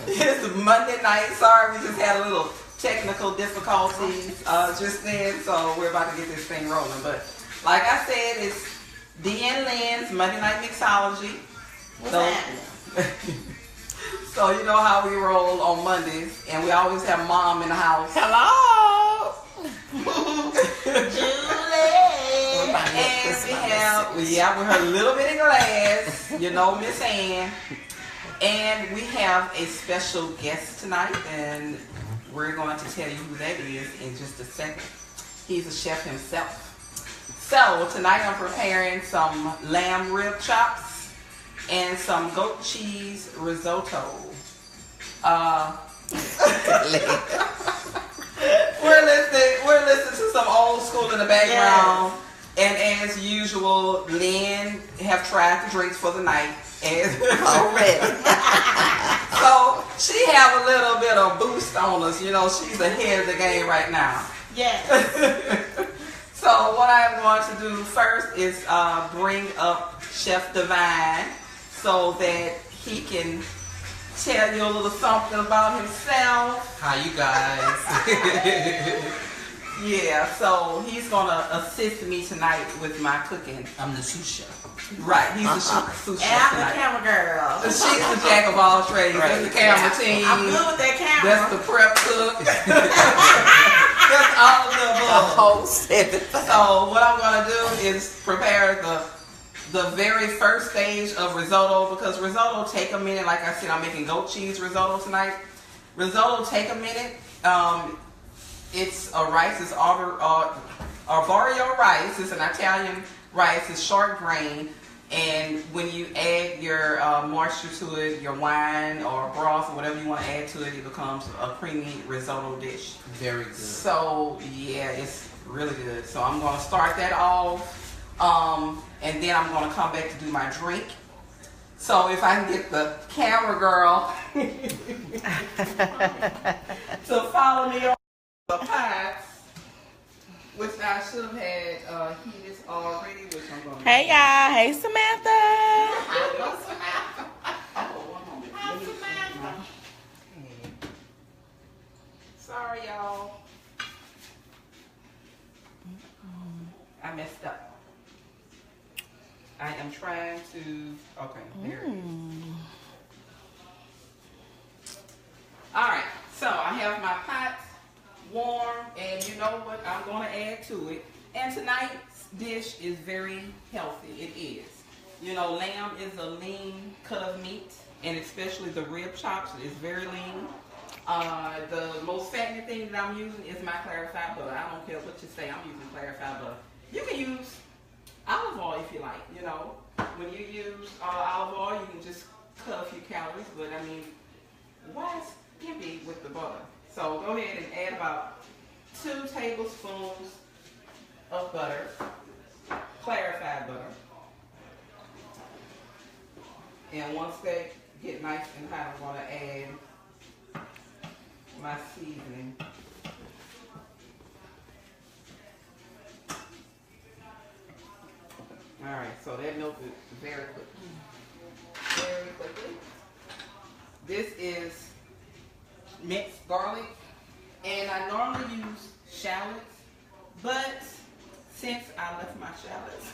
It's Monday night. Sorry, we just had a little technical difficulties just then, so we're about to get this thing rolling. But like I said, it's Dee and Lynn's Monday Night Mixology. What's happening? So you know how we roll on Mondays, and we always have Mom in the house. Hello, Julie. And we have, with her little bitty glass, you know, Miss Ann. And we have a special guest tonight, and we're going to tell you who that is in just a second. He's a chef himself. So tonight I'm preparing some lamb rib chops and some goat cheese risotto. We're listening to some old school in the background. Yes. And as usual, Lynn have tried the drinks for the night. Already. So she have a little bit of boost on us. You know, she's ahead of the game right now. Yes. So what I'm going to do first is bring up Chef Divine so that he can tell you a little something about himself. Hi, you guys. Yeah, so he's going to assist me tonight with my cooking. I'm the sous chef. Right, he's the sous chef. And I'm the camera girl. She's the jack of all trades. Right. That's the camera team. I'm good with that camera. That's the prep cook. That's all of the above. host. So what I'm going to do is prepare the very first stage of risotto, because risotto take a minute. Like I said, I'm making goat cheese risotto tonight. Risotto take a minute. It's a rice. It's arborio rice. It's an Italian rice. It's short grain. And when you add your moisture to it, your wine or broth or whatever you want to add to it, it becomes a creamy risotto dish. Very good. So yeah, it's really good. So I'm going to start that off. And then I'm going to come back to do my drink. So if I can get the camera girl to follow me on the pots, which I should have had heated already, which I'm going to Hey y'all, hey Samantha. Hello, Samantha. Oh, one moment. Hi, Samantha. Sorry, y'all. I messed up. I am trying to. Okay, there it is. All right, so I have my pot warm, and you know what I'm going to add to it. And tonight's dish is very healthy. It is. You know, lamb is a lean cut of meat, and especially the rib chops is very lean. The most fattening thing that I'm using is my clarified butter. I don't care what you say, I'm using clarified butter. You can use olive oil if you like. You know, when you use olive oil, you can just cut a few calories, but I mean, why skimpy with the butter? So go ahead and add about 2 tablespoons of butter, clarified butter. And once they get nice and hot, I'm going to add my seasoning. All right, so that melted very quickly. Very quickly. This is minced garlic, and I normally use shallots, but since I left my shallots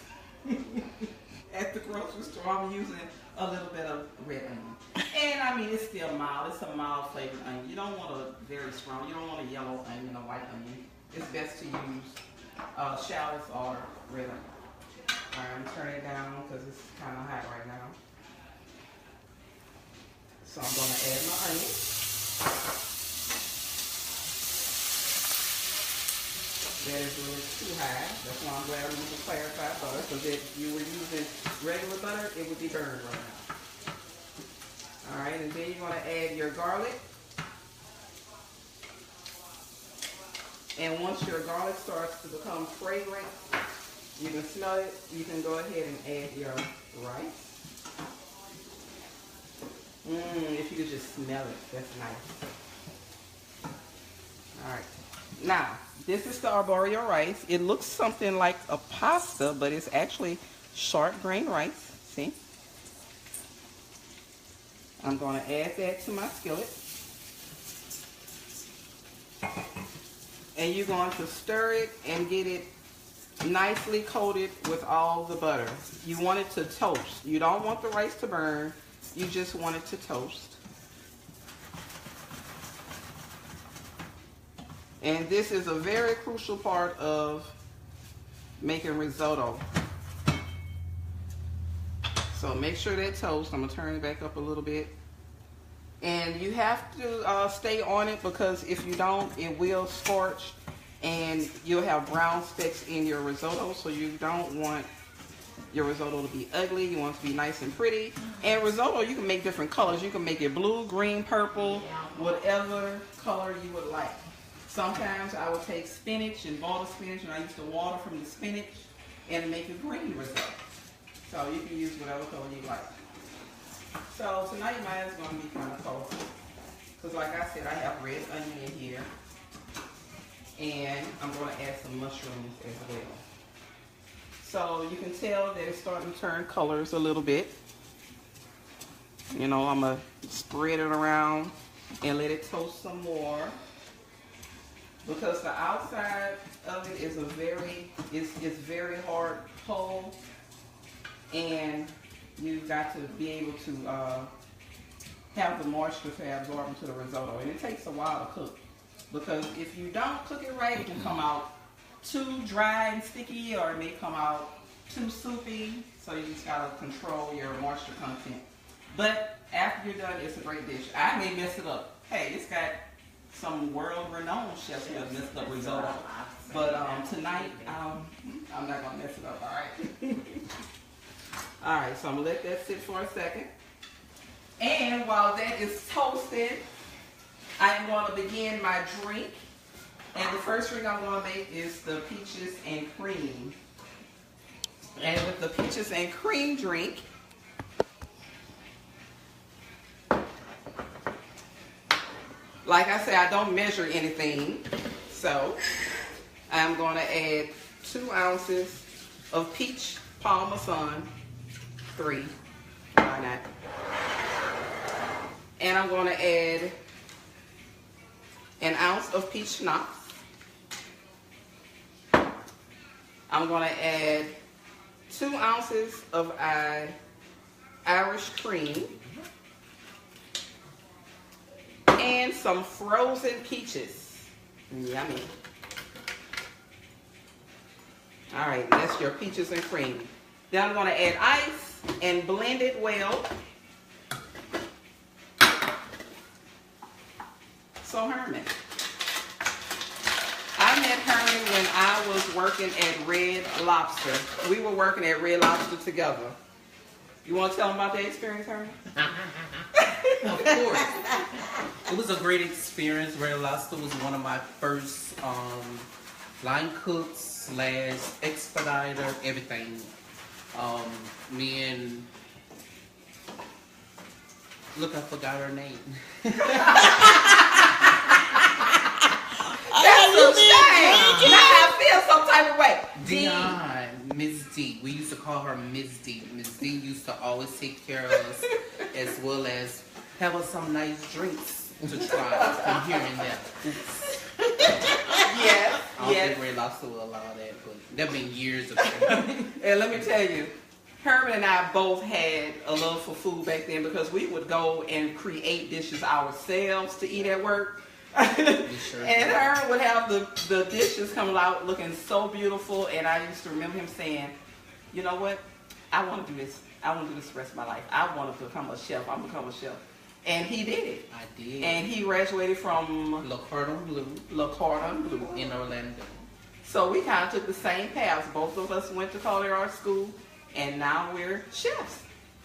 at the grocery store, I'm using a little bit of red onion. And I mean, it's still mild. It's a mild flavored onion. You don't want a very strong, you don't want a yellow onion, a white onion. It's best to use shallots or red onion. All right, I'm turning it down because it's kind of hot right now. So I'm going to add my onion. That is really too high. That's why I'm glad I'm using clarified butter, because if you were using regular butter, it would be burned right now. All right, and then you're going to add your garlic. And once your garlic starts to become fragrant, you can smell it, you can go ahead and add your rice. If you could just smell it, that's nice. All right. Now, this is the arborio rice. It looks something like a pasta, but it's actually short grain rice. See? I'm going to add that to my skillet. And you're going to stir it and get it nicely coated with all the butter. You want it to toast. You don't want the rice to burn. You just want it to toast. And this is a very crucial part of making risotto. So make sure that toast. I'm going to turn it back up a little bit. And you have to stay on it, because if you don't, it will scorch and you'll have brown specks in your risotto. So you don't want your risotto to be ugly. You want it to be nice and pretty. And risotto, you can make different colors. You can make it blue, green, purple, whatever color you would like. Sometimes I would take spinach and boil the spinach, and I used to water from the spinach and make a green risotto. So you can use whatever color you like. So tonight mine is going to be kind of colorful, because like I said, I have red onion in here, and I'm going to add some mushrooms as well. So you can tell that it's starting to turn colors a little bit. You know, I'm going to spread it around and let it toast some more, because the outside of it is it's very hard cold, and you've got to be able to have the moisture to absorb into the risotto. And it takes a while to cook, because if you don't cook it right, it can come out too dry and sticky, or it may come out too soupy. So you just got to control your moisture content. But after you're done, it's a great dish. I may mess it up. Hey, it's got some world-renowned chefs who have messed up risotto. But tonight, I'm not going to mess it up, all right? All right, so I'm going to let that sit for a second. And while that is toasted, I am going to begin my drink. And the first drink I'm going to make is the peaches and cream. And with the peaches and cream drink, like I said, I don't measure anything. So I'm going to add 2 ounces of peach parmesan. 3, why not? And I'm going to add 1 ounce of peach schnapps. I'm going to add 2 ounces of Irish cream and some frozen peaches. Yummy. All right, that's your peaches and cream. Then I'm going to add ice and blend it well. So Herman, I met Herman when I was working at Red Lobster. We were working at Red Lobster together. You want to tell them about that experience, Herman? Of course. It was a great experience. Red Lobster was one of my first line cooks / expediter, everything. Me and look, I forgot her name. That's a shame. Now I feel some type of way. Dion, Miss D. We used to call her Miss D. Miss D used to always take care of us, as well as have us some nice drinks to try from here and there. Oops. Yes. I don't think Red Lobster will allow that, but that been years ago. And let me tell you, Herman and I both had a love for food back then, because we would go and create dishes ourselves to eat at work. Sure and Herman would have the dishes coming out looking so beautiful, and I used to remember him saying, you know what, I want to do this. I want to do this the rest of my life. I want to become a chef. I'm become a chef. And he did it. I did. And he graduated from Le Cordon Bleu in Orlando. So we kind of took the same paths. Both of us went to culinary art school, and now we're chefs.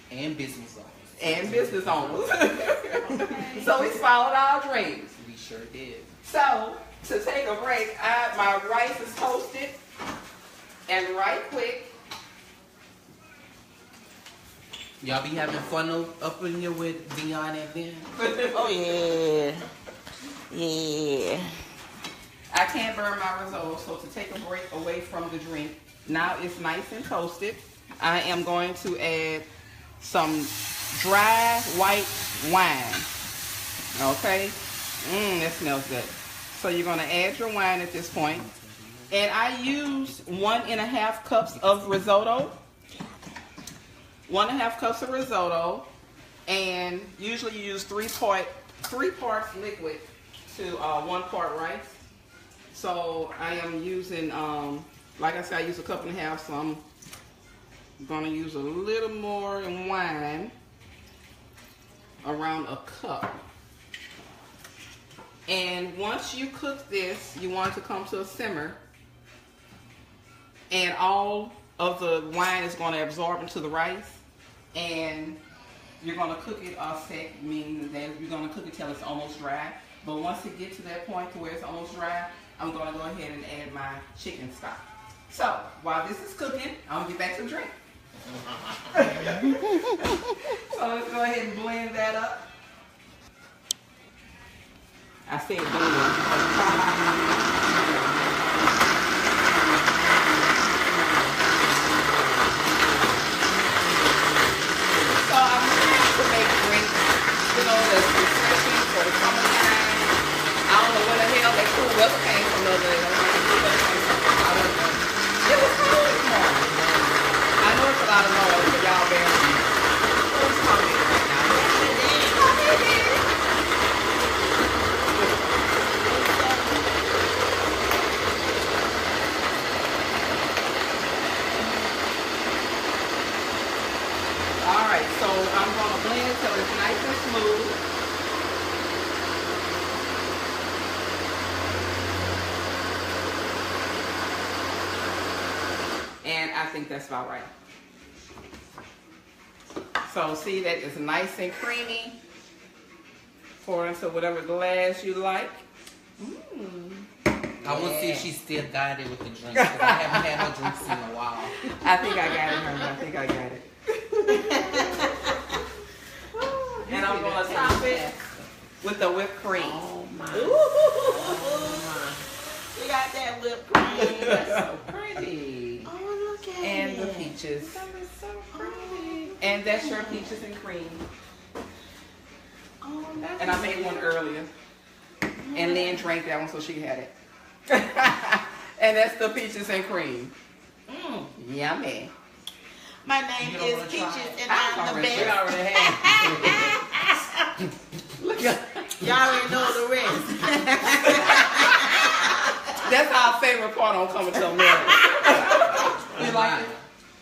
And business owners. So we followed our dreams. We sure did. So, to take a break, my rice is toasted, and right quick, y'all be having fun up in here with Dion and Ben? Oh, yeah. Yeah. I can't burn my risotto, so to take a break away from the drink, now it's nice and toasted. I am going to add some dry white wine. Okay? That smells good. So you're going to add your wine at this point. And I use 1.5 cups of risotto. 1.5 cups of risotto. And usually you use 3 parts liquid to 1 part rice. So I am using, like I said, I use 1.5 cups, so I'm gonna use a little more in wine, around 1 cup. And once you cook this, you want it to come to a simmer, and all of the wine is going to absorb into the rice, and you're going to cook it a sec, meaning that you're going to cook it till it's almost dry. But once it gets to that point to where it's almost dry, I'm going to go ahead and add my chicken stock. So while this is cooking, I'm going to get back to the drink. So let's go ahead and blend that up. I said blend. That's refreshing for the summertime. I don't know where the hell that cool weather came from the other day. It was cold this morning. I know it's a lot of noise, but y'all bear with me. Who's talking right now? Alright, so I'm going to blend till it's nice and smooth. And I think that's about right. So see that it's nice and creamy. Pour into whatever glass you like. I want to see if she still got it with the drink, because I haven't had her drinks in a while. I think I got it, Herman. I think I got it. And I'm going to top it with the whipped cream. Oh my. Oh my. We got that whipped cream. That's so pretty. Oh, look at And it. the peaches. That is so pretty. And that's your peaches and cream. Oh, that And I made one earlier. And Lynn drank that one, so she had it. And that's the peaches and cream. Yummy. My name is Peaches, and I'm the We best. already had it. Look at Y'all already know the rest. That's our favorite part on Coming to America. You like it?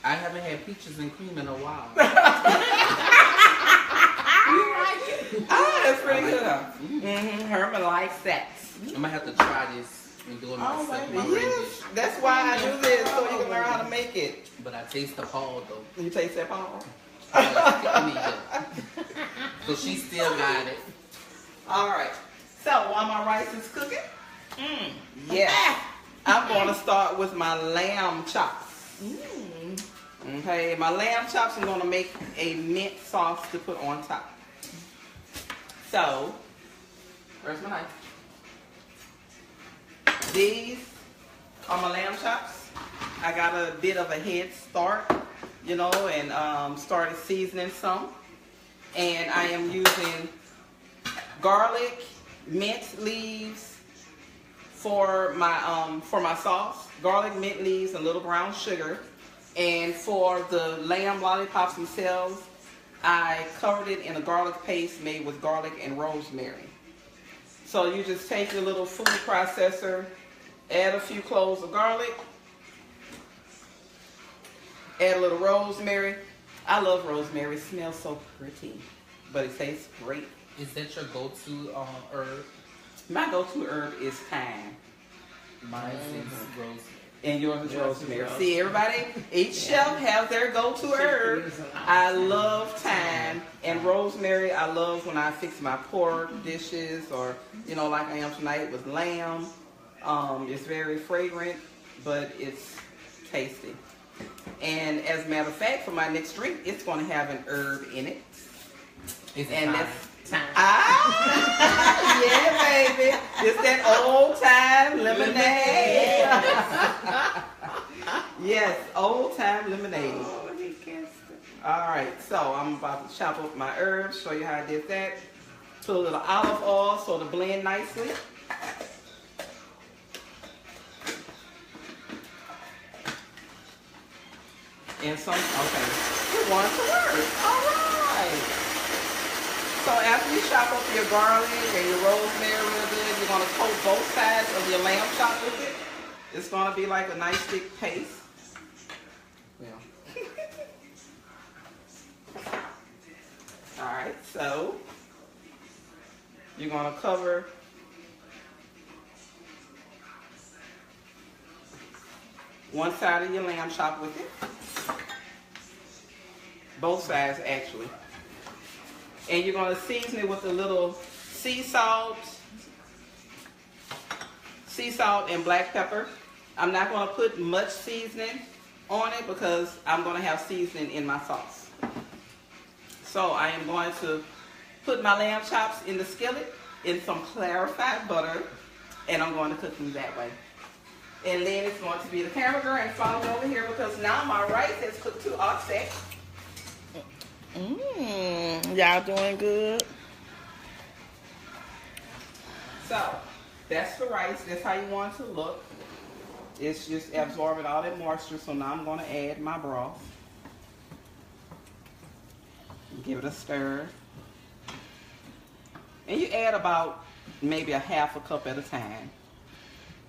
I haven't had peaches and cream in a while. You like it? Oh, that's pretty good. Herman likes that. I'm going to have to try this and do it myself. My Yes, rendition. that's why I do this, so you can learn how to make it. But I taste the Paul though. You taste that, Paul? So she still got it. All right. So while my rice is cooking, yes, I'm going to start with my lamb chops. Okay, my lamb chops, I'm going to make a mint sauce to put on top. So, where's my knife? These are my lamb chops. I got a bit of a head start, you know, and started seasoning some. And I am using garlic, mint leaves for my sauce. Garlic, mint leaves, and a little brown sugar. And for the lamb lollipops themselves, I covered it in a garlic paste made with garlic and rosemary. So you just take your little food processor, add a few cloves of garlic, add a little rosemary. I love rosemary. It smells so pretty, but it tastes great. Is that your go-to herb? My go-to herb is thyme. Mine is rosemary. And yours is rosemary. See, everybody, each chef has their go-to herb. I love thyme and rosemary. I love when I fix my pork dishes, or, you know, like I am tonight with lamb. It's very fragrant, but it's tasty. And as a matter of fact, for my next drink, it's going to have an herb in it. Is it And time? Yeah, baby. It's that old time lemonade. Yes, old time lemonade. Oh, he kissed it. Alright, so I'm about to chop up my herbs, show you how I did that. Put a little olive oil so to blend nicely. And some, okay, put one to work. Alright. So after you chop up your garlic and your rosemary real good, you're going to coat both sides of your lamb chop with it. It's going to be like a nice thick paste. Yeah. Alright, so you're going to cover one side of your lamb chop with it. Both sides, actually. And you're going to season it with a little sea salt and black pepper. I'm not going to put much seasoning on it because I'm going to have seasoning in my sauce. So I am going to put my lamb chops in the skillet in some clarified butter, and I'm going to cook them that way. And then it's going to be the camera girl and follow me over here because now my rice has cooked to offset. Y'all doing good? So that's the rice. That's how you want it to look. It's just absorbing all that moisture. So now I'm going to add my broth. Give it a stir. And you add about maybe a half a cup at a time.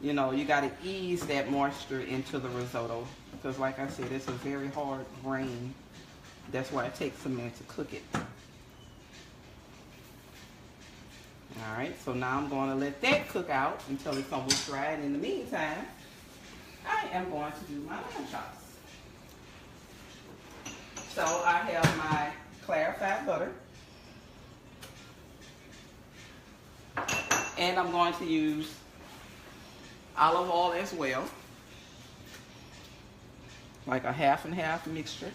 You know, you got to ease that moisture into the risotto because like I said, it's a very hard grain. That's why it takes a minute to cook it. Alright, so now I'm going to let that cook out until it's almost dry. And in the meantime, I am going to do my lamb chops. So I have my clarified butter. And I'm going to use olive oil as well. Like a half and half mixture.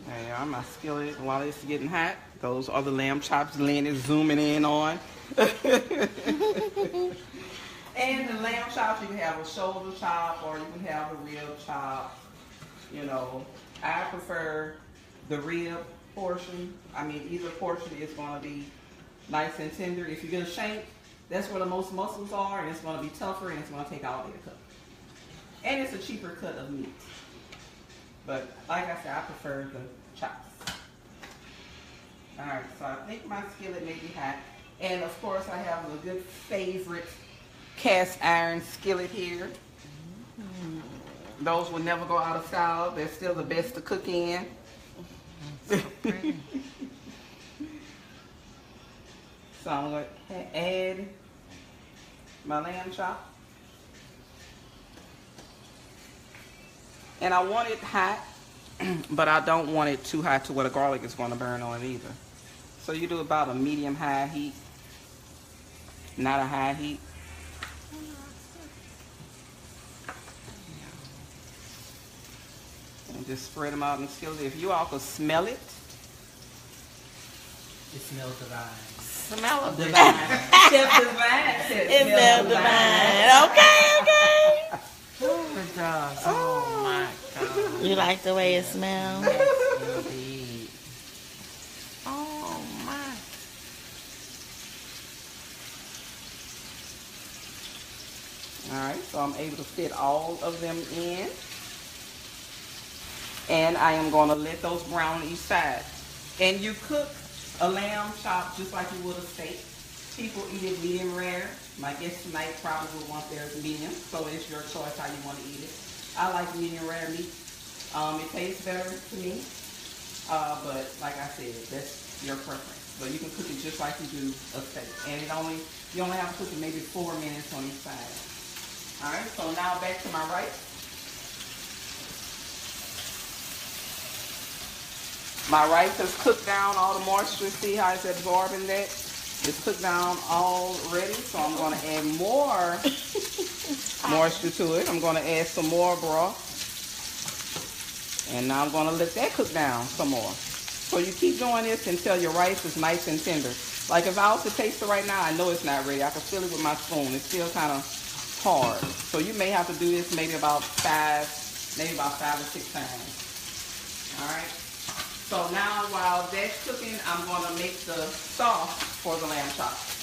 There are my skillet while it's getting hot. Those are the lamb chops Lynn is zooming in on. And the lamb chops, you can have a shoulder chop or you can have a rib chop. You know, I prefer the rib portion. I mean, either portion is going to be nice and tender. If you get a shank, that's where the most muscles are, and it's going to be tougher and it's going to take all their cut. And it's a cheaper cut of meat. But like I said, I prefer the chops. Alright, so I think my skillet may be hot. And of course I have a good favorite cast iron skillet here. Those will never go out of style. They're still the best to cook in. So I'm going to add my lamb chop. And I want it hot, but I don't want it too hot to where the garlic is going to burn on it either. So you do about a medium-high heat, not a high heat. And just spread them out in the skillet. If you all could smell it. It smells divine. Smell of Divine. Chef Divine said It smells divine. Okay. Good job. Oh my God. You like the way it smells? Yes, indeed. Oh my. Alright, so I'm able to fit all of them in. And I am going to let those brown on each side. And you cook a lamb chop just like you would a steak. People eat it medium rare. My guest tonight probably will want theirs medium, so it's your choice how you want to eat it. I like medium rare meat. It tastes better to me, but like I said, that's your preference. But you can cook it just like you do a steak, and you only have to cook it maybe 4 minutes on each side. All right, so now back to my rice. My rice has cooked down all the moisture. See how it's absorbing that? It's cooked down already, so I'm going to add more moisture to it. I'm going to add some more broth. And now I'm going to let that cook down some more. So you keep doing this until your rice is nice and tender. Like if I was to taste it right now, I know it's not ready. I can feel it with my spoon. It's still kind of hard. So you may have to do this maybe about 5 or 6 times. All right. So now while that's cooking, I'm going to make the sauce for the lamb chops.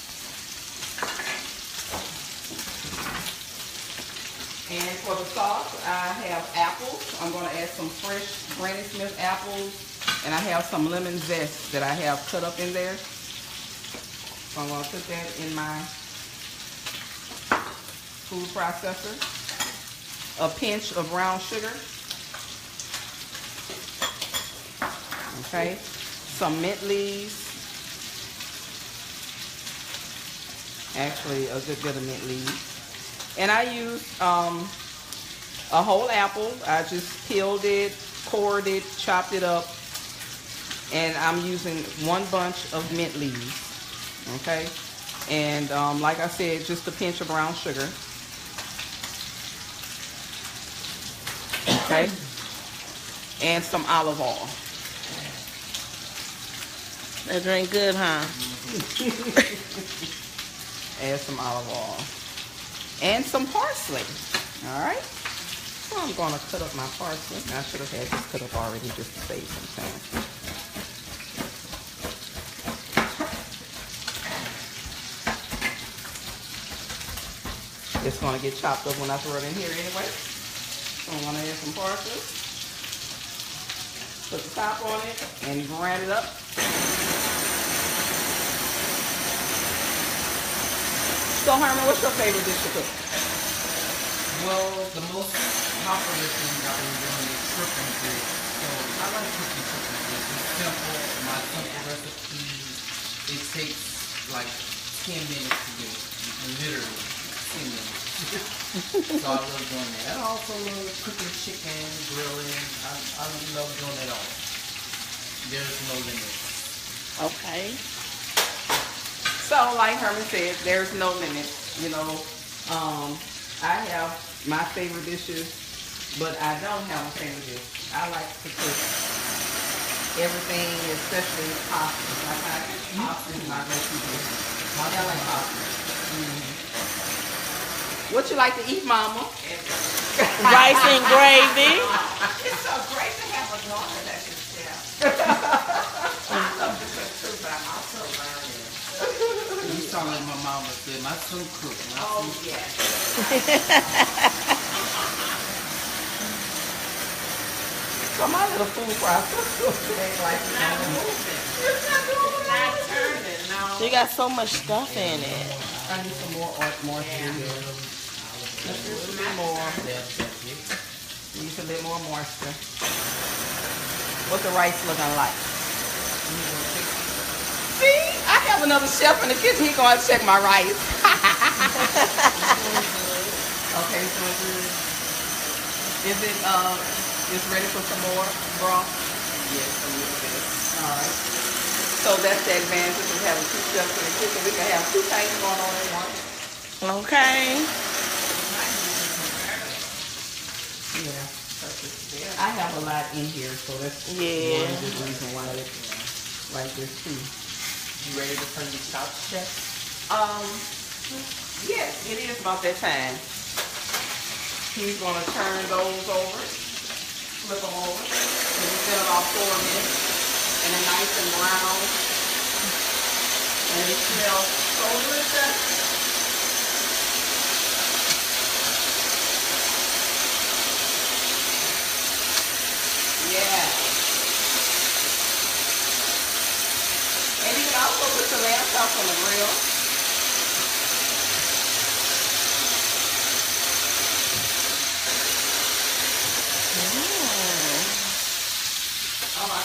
And for the sauce, I have apples. I'm going to add some fresh Granny Smith apples. And I have some lemon zest that I have cut up in there. So I'm going to put that in my food processor. A pinch of brown sugar. Okay. Some mint leaves. Actually, a good bit of mint leaves. And I used a whole apple. I just peeled it, cored it, chopped it up. And I'm using 1 bunch of mint leaves. Okay. And like I said, just a pinch of brown sugar. Okay. And some olive oil. That drink good, huh? Add some olive oil. And some parsley. Alright. So I'm going to cut up my parsley. I should have had this cut up already just to save some time. It's going to get chopped up when I throw it in here anyway. So I'm going to add some parsley. Put the top on it and grind it up. So Herman, what's your favorite dish to cook? Well, the most popular thing I've been doing is shrimp and grits. So I like cooking shrimp and grits. It's simple. My simple recipe, it takes like 10 minutes to do. Literally 10 minutes. So I love doing that. I also love cooking chicken, grilling. I love doing it all. There's no limit. Okay. So like Herman said, there's no limit. You know, I have my favorite dishes, but I don't have a favorite dish. I like to cook everything, especially pasta. Pasta is my go-to dish. I like pasta. What you like to eat, Mama? Rice and gravy. It's so great to have a daughter that can chef. I love to cook too, but I'm also learning. You sound like my mama said, my son cook. Oh, yes. So my little food process ain't like Not moving. Not turning, no. She got so much stuff in it. I need some more moisture. Just a little bit more. Needs a little more moisture. What the rice looking like? See, I have another chef in the kitchen. He's going to check my rice. Okay, so is it it's ready for some more broth? Yes, a little bit. All right. So that's the advantage of having 2 chefs in the kitchen. We can have 2 things going on at once. Okay. Yeah. I have a lot in here, so that's one good reason why I like this too. You ready to turn your chops, chef? Yes, it is about that time. He's gonna turn those over, flip them over. And it's been about 4 minutes, and they're nice and brown, and they smell so delicious. Yeah. And you can also put the lamb chops on the grill.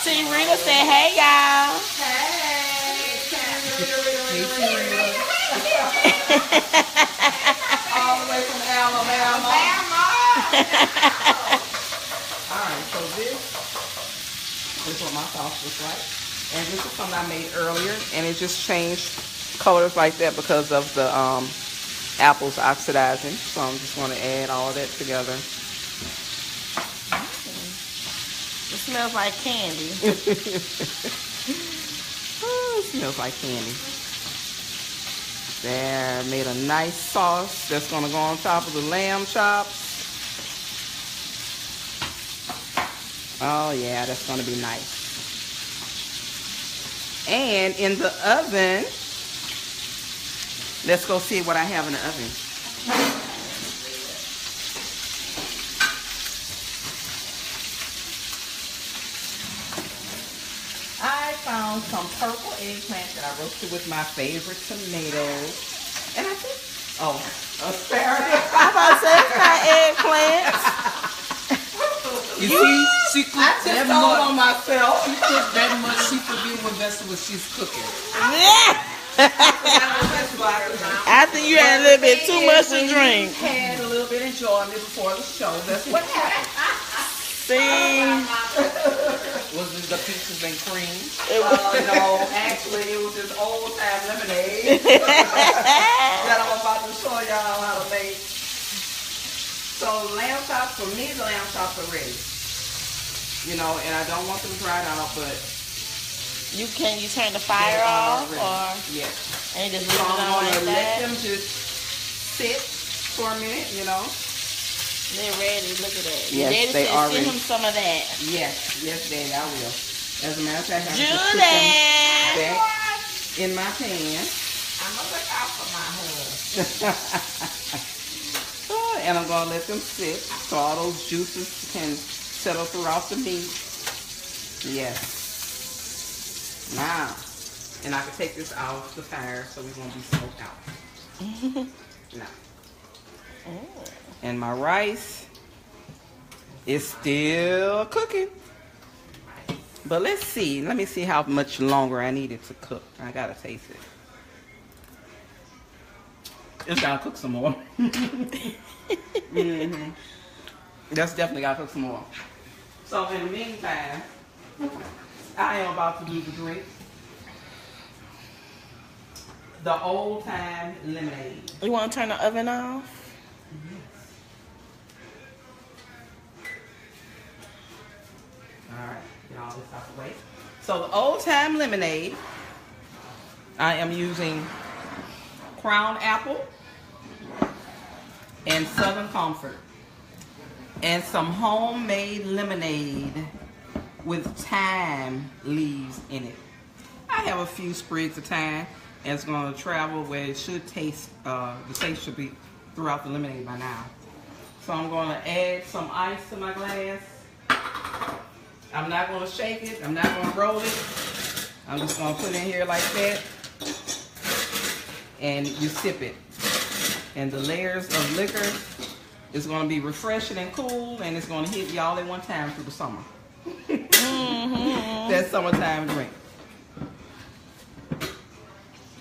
See, Rita said, hey, y'all. All the way from Alabama. Alright, so this is what my sauce looks like. And this is something I made earlier, and it just changed colors like that because of the apples oxidizing. So I'm just going to add all that together. It smells like candy. Oh, it smells like candy. There, made a nice sauce that's gonna go on top of the lamb chops. Oh yeah, that's gonna be nice. And in the oven, let's go see what I have in the oven. I found some purple eggplant that I roasted with my favorite tomatoes. And I think, oh, asparagus. I'm about to say it's not eggplants. You see, she cooked I that just told much. on myself. She cooked that much. She forget what vegetables she's cooking. After you had a little bit too much to drink. Had a little bit of enjoyment before the show. That's what happened. See, Was it the peaches and cream? No, actually it was this old time lemonade that I'm about to show y'all how to make. So lamb chops, for me the lamb chops are ready. You know, and I don't want them dried out, but you turn the fire they are off, ready. or Yes. and you just So leave it I'm on gonna like let that. them just sit for a minute, you know. They're ready. Look at that. Yes, Daddy they said, are send ready. him some of that. Yes, Daddy, I will. As a matter of fact, I just put Julie. them back in my pan. I'm gonna look out for my husband. And I'm going to let them sit so all those juices can settle throughout the meat. Yes. Now, and I can take this off the fire so we won't be smoked out. Now. And my rice is still cooking. But let's see. Let me see how much longer I need it to cook. I got to taste it. It's got to cook some more. Mm-hmm. That's definitely got to cook some more. So in the meantime, I am about to do the drink. The old time lemonade. You want to turn the oven off? Alright, get all this out the way. So the old time lemonade, I am using Crown Apple and Southern Comfort and some homemade lemonade with thyme leaves in it. I have a few sprigs of thyme and it's going to travel where it should taste, the taste should be throughout the lemonade by now. So I'm going to add some ice to my glass. I'm not going to shake it. I'm not going to roll it. I'm just going to put it in here like that. And you sip it. And the layers of liquor is going to be refreshing and cool. And it's going to hit y'all at one time through the summer. That's summertime drink.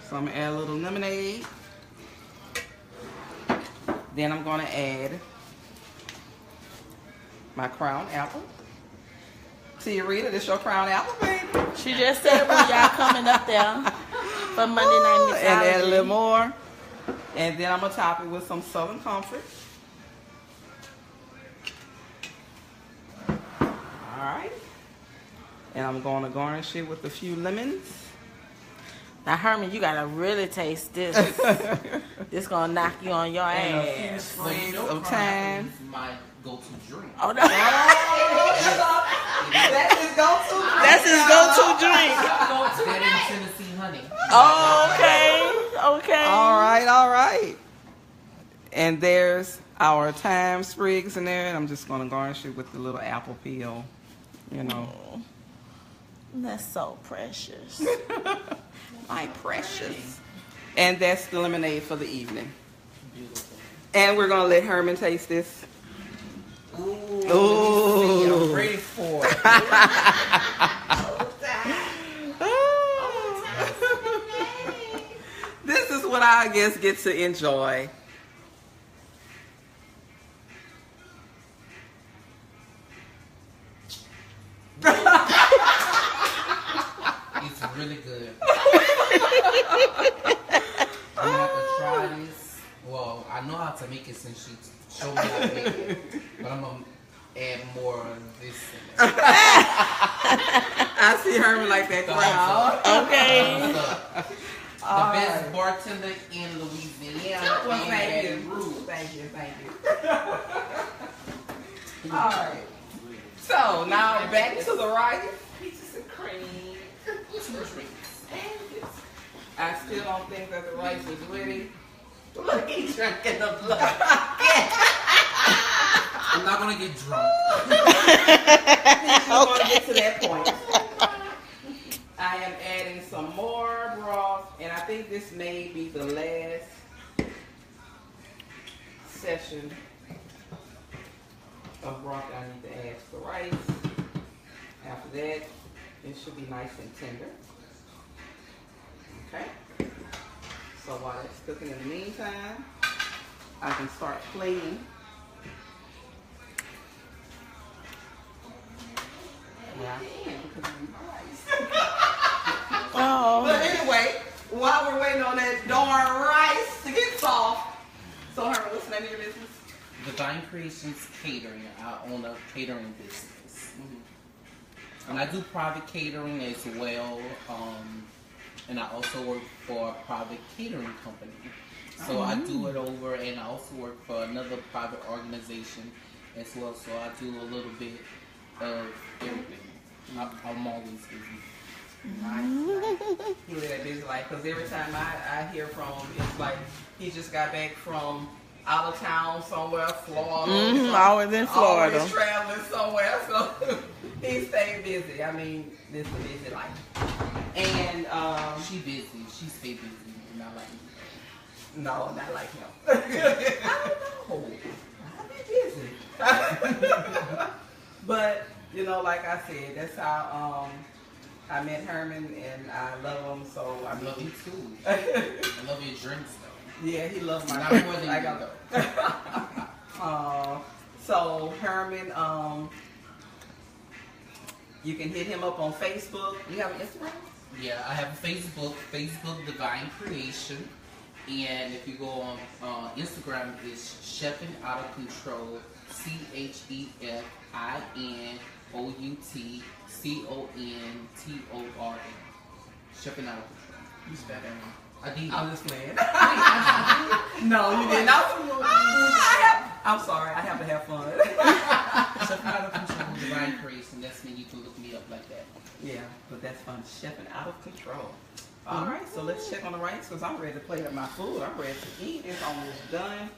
So I'm going to add a little lemonade. Then I'm going to add my Crown Apple. See, Rita, this your Crown Apple, baby. She just said when y'all coming up there for Monday Night Mixology. And add a little more. And then I'm going to top it with some Southern Comfort. Alright. And I'm going to garnish it with a few lemons. Now, Herman, you gotta really taste this. This gonna knock you on your And a few ass. sprigs of thyme. My go-to drink. Oh, no. That's his go-to. That's his go-to drink. That in Tennessee honey. Oh, okay. All right. And there's our thyme sprigs in there. And I'm just going to garnish it with the little apple peel, you know. That's so precious. My precious. And that's the lemonade for the evening. Beautiful. And we're going to let Herman taste this. Ooh. I'm ready for it. This is what I guess get to enjoy. It's really good. I'm gonna have to try this. Well, I know how to make it since she showed me how to make it, but I'm gonna add more of this in there. I see Herman like that crowd. Okay. Thumbs up. best bartender in Louisiana. Well, and thank Baton you. Rouge. Thank you. All right. So now back to the rice. Peaches and cream. I still don't think that the rice is ready. Look, he's drinking the blood. I'm not gonna get drunk. We're going to get to that point. I am adding some more broth, and I think this may be the last session of broth that I need to add to the rice. After that, it should be nice and tender. Okay. So while it's cooking in the meantime, I can start plating. Yeah, I can because of my rice. Oh. But anyway, while we're waiting on that darn rice to get soft, so Herman, what's the name of your business? Divine Creations Catering. I own a catering business. And I do private catering as well. And I also work for a private catering company. So I do it over, and I also work for another private organization as well. So I do a little bit of everything. I'm always busy. Nice. He live that busy life because every time I hear from him, it's like he just got back from out of town somewhere, Florida. Always in Florida. Always traveling somewhere, so he stayed busy. I mean, this is a busy life. And She busy. She stay busy. Not like me. no, not like him. I don't know. I be busy. But you know, like I said, that's how I met Herman, and I love him. So I love you too. I love your drinks though. Yeah, he loves my Not more than I you got though. So Herman, you can hit him up on Facebook. You have an Instagram? Yeah, I have a Facebook Divine Creation. And if you go on Instagram, it's Chefing Out of Control, ChefingOutControl. Chefing Out of Control. You spelled that wrong. I did. I'm just playing. No, you didn't. I'm sorry. I have to have fun. Chefing Out of Control, Divine Creation. That's me. You can look me up like that. Yeah, but that's fun. Chefing Out of Control. All right, so let's check on the rice because I'm ready to plate up my food. I'm ready to eat. It's almost done.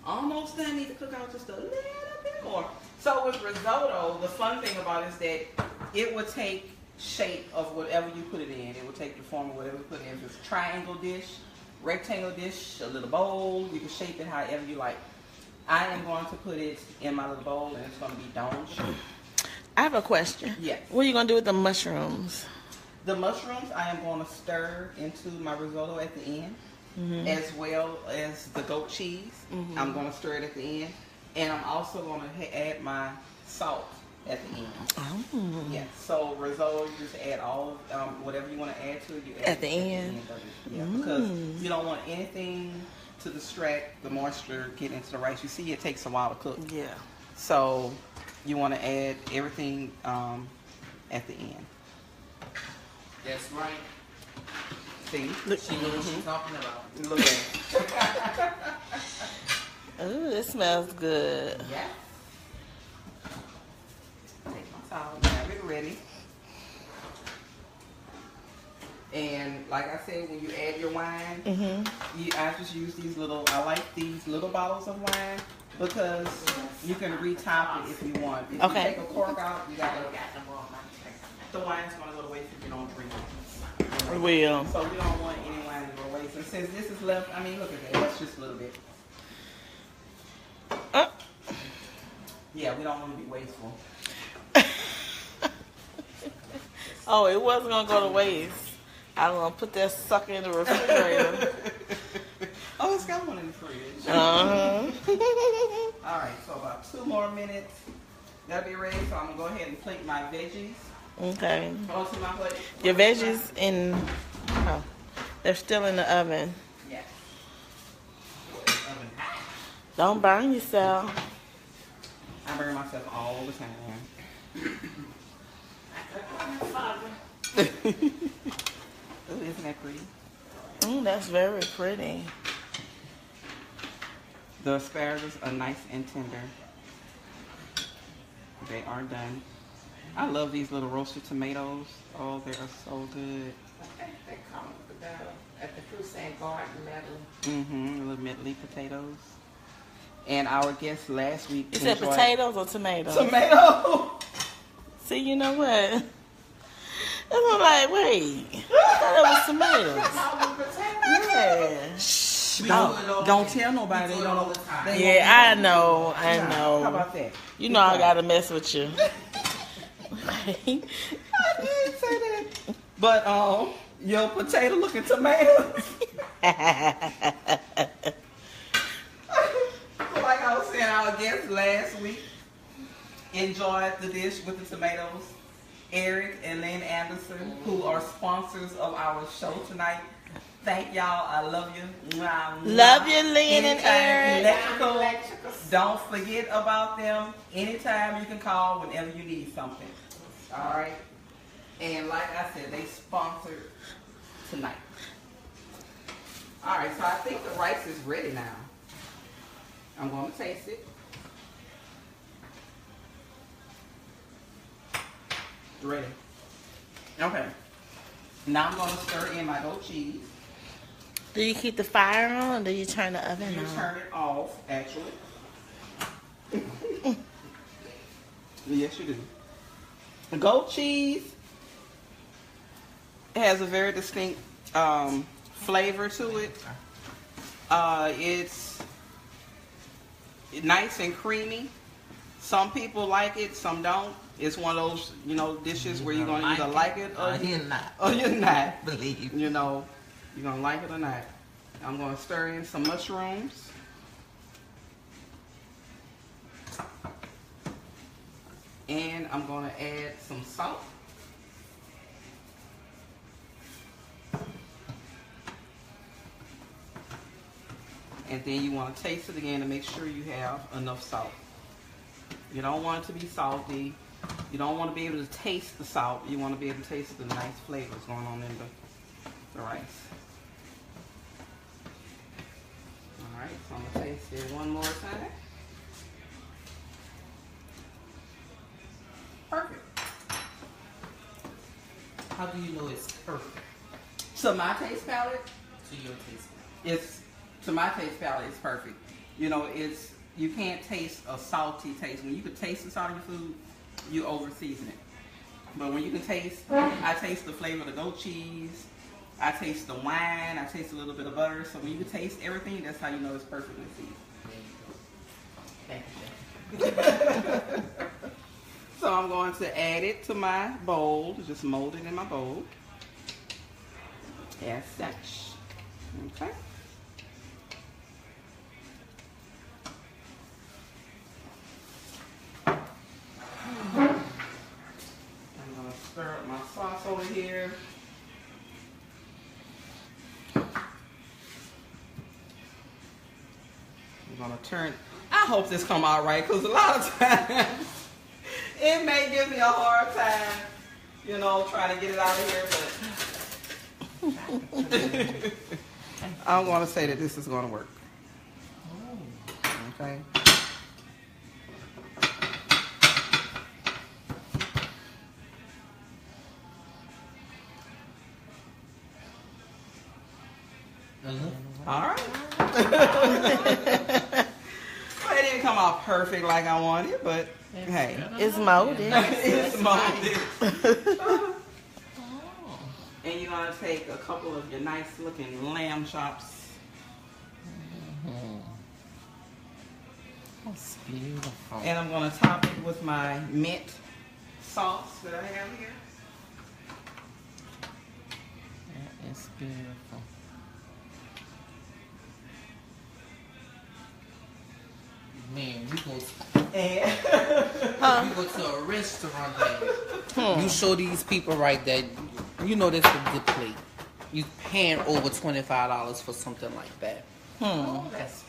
Almost done. Need to cook out just a little bit more. So with risotto, the fun thing about it is that it would take shape of whatever you put it in. It will take the form of whatever you put it in. If it's a triangle dish, rectangle dish, a little bowl, you can shape it however you like. I am going to put it in my little bowl, and it's going to be dome shaped. I have a question. Yes. What are you gonna do with the mushrooms? The mushrooms I am going to stir into my risotto at the end, as well as the goat cheese. I'm going to stir it at the end, and I'm also going to add my salt at the end. Oh. Yeah, so risotto, you just add all whatever you want to add to it. You add At the end? of it. Yeah, because you don't want anything to distract the moisture get into the rice. You see, it takes a while to cook. Yeah. So you want to add everything at the end. That's right. See? Look. She knows what she's talking about. Look at it. Ooh, it smells good. Yeah. Take my towel, have it ready. And like I said, when you add your wine, I just use these I like these little bottles of wine because you can retop it if you want. If you take a cork out, you gotta, the wine's gonna go to waste if you don't drink it. We will. So we don't want any wine to go to waste. And since this is left, I mean, look at that, that's just a little bit. Yeah, we don't want to be wasteful. Oh, it wasn't gonna go to waste. I was gonna put that sucker in the refrigerator. Oh, it's got one in the fridge. Uh-huh. All right, so about 2 more minutes. That'll be ready. So I'm gonna go ahead and plate my veggies Okay. onto my plate. Your veggies they're still in the oven. Yeah. Don't burn yourself. I burn myself all the time. Ooh, isn't that pretty? That's very pretty. The asparagus are nice and tender. They are done. I love these little roasted tomatoes. Oh, they are so good. I think they come at the Crusade Garden medley. Little medley potatoes. And our guest last week You said potatoes or tomatoes? Tomato. See, you know what? I'm like, wait. I thought it was tomatoes. Yeah. Don't tell nobody. They don't. Yeah, I know. How about that? You know I gotta mess with you. I did say that. But your potato looking tomatoes. Like I was saying, our guest last week enjoyed the dish with the tomatoes. Eric and Lynn Anderson, who are sponsors of our show tonight. Thank y'all. I love you. Love you, Lynn and Anytime Eric. Electrical. Don't forget about them. Anytime you can call whenever you need something. All right. And like I said, they sponsored tonight. All right. So I think the rice is ready now. I'm going to taste it. Ready. Okay. Now I'm going to stir in my goat cheese. Do you keep the fire on or do you turn the oven You on? turn it off, actually. Yes, you do. The goat cheese has a very distinct flavor to it. It's nice and creamy. Some people like it, some don't. It's one of those, dishes where you're going to either like it or you're not. Or you're not. Believe. You're going to like it or not. I'm going to stir in some mushrooms. And I'm going to add some salt. And then you want to taste it again to make sure you have enough salt. You don't want it to be salty. You don't want to be able to taste the salt. You want to be able to taste the nice flavors going on in the rice. All right, so I'm going to taste it one more time. Perfect. How do you know it's perfect To my taste palate, to your taste? to my taste palate, it's perfect. You can't taste a salty taste. When you can taste the salt in your food, you over season it. But when you can taste, I taste the flavor of the goat cheese. I taste the wine. I taste a little bit of butter. So when you can taste everything, that's how you know it's perfectly seasoned. Thank you. So I'm going to add it to my bowl. Just mold it in my bowl. As such. Okay. I'm going to stir up my sauce over here. I'm going to turn. I hope this come out right, because a lot of times it may give me a hard time, trying to get it out of here, but I'm going to say that this is going to work. Okay. All right. Well, it didn't come out perfect like I wanted, but hey. It's molded. It's molded. And you're going to take a couple of your nice looking lamb chops. That's beautiful. And I'm going to top it with my mint sauce that I have here. That is beautiful. Man, you go to a restaurant there. You show these people right there, that's a good plate. You paying over $25 for something like that.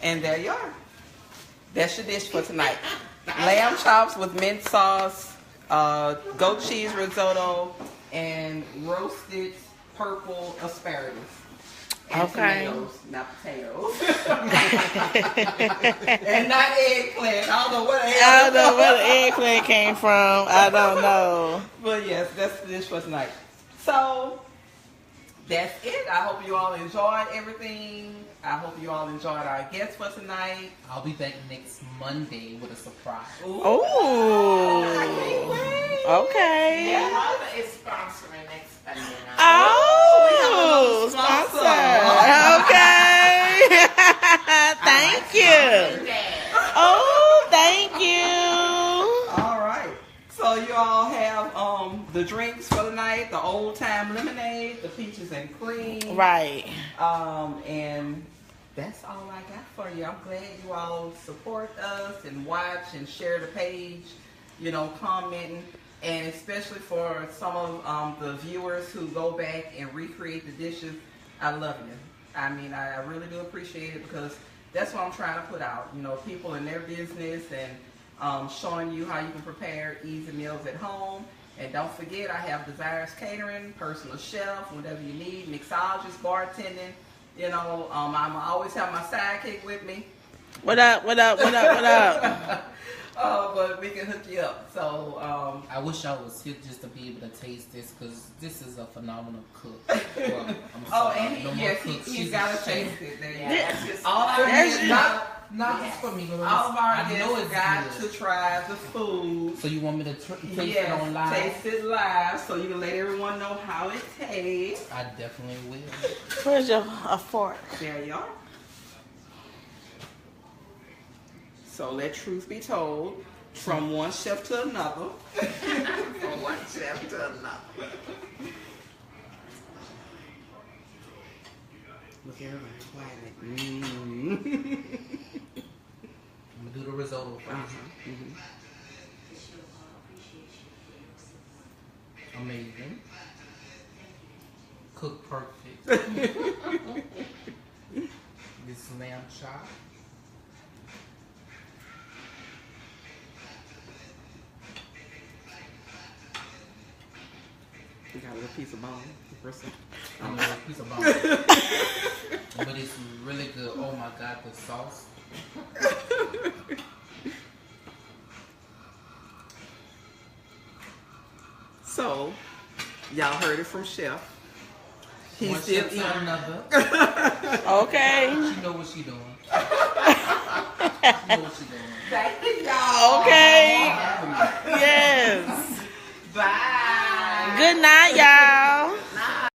And there you are. That's your dish for tonight. Lamb chops with mint sauce, goat cheese risotto, and roasted purple asparagus. And Okay. tomatoes, not potatoes. And not eggplant. I don't know what the hell. I don't know where the eggplant came from. I don't know. But yes, that's the dish for tonight. So that's it. I hope you all enjoyed everything. I hope you all enjoyed our guests for tonight. I'll be back next Monday with a surprise. Ooh. Oh. I can't wait. Okay. Yeah, mother is sponsoring next Sunday night. Oh, We have a sponsor. Okay. Thank you. Oh, thank you. All right. So you all have the drinks for the night, the old time lemonade, the peaches and cream. Right. And that's all I got for you. I'm glad you all support us and watch and share the page, you know, commenting, and especially for some of the viewers who go back and recreate the dishes. I love you. I mean, I really do appreciate it because that's what I'm trying to put out. You know, people in their business and showing you how you can prepare easy meals at home. And don't forget, I have Desires Catering, personal chef, whatever you need, mixologist, bartending. You know, I'm always have my sidekick with me. What up? What up? What up? What up? But we can hook you up. So, I wish I was here just to be able to taste this because this is a phenomenal cook. Well, I'm oh, sorry, and no more yes, cooks. he's She's got a to chef. taste it. There you go. Yeah, that's just All our That's guests, Not just for me, but all of our I know guests it's got good. to try the food. So you want me to taste it Yes, on live? taste it live so you can let everyone know how it tastes. I definitely will. Where's your a fork? There you are. So let truth be told, from one chef to another. From one chef to another. Look at everybody quiet. I'm gonna do the risotto first. Amazing. Cook perfect. This lamb chop. You got a little piece of bone. I'm a piece of bone. But it's really good. Oh my god, the sauce. So, y'all heard it from Chef. He's One still chef eating. to another. Okay. She know what she doing. She know what she doing. Thank y'all. Okay. Have a nice Yes. Bye. Good night, y'all.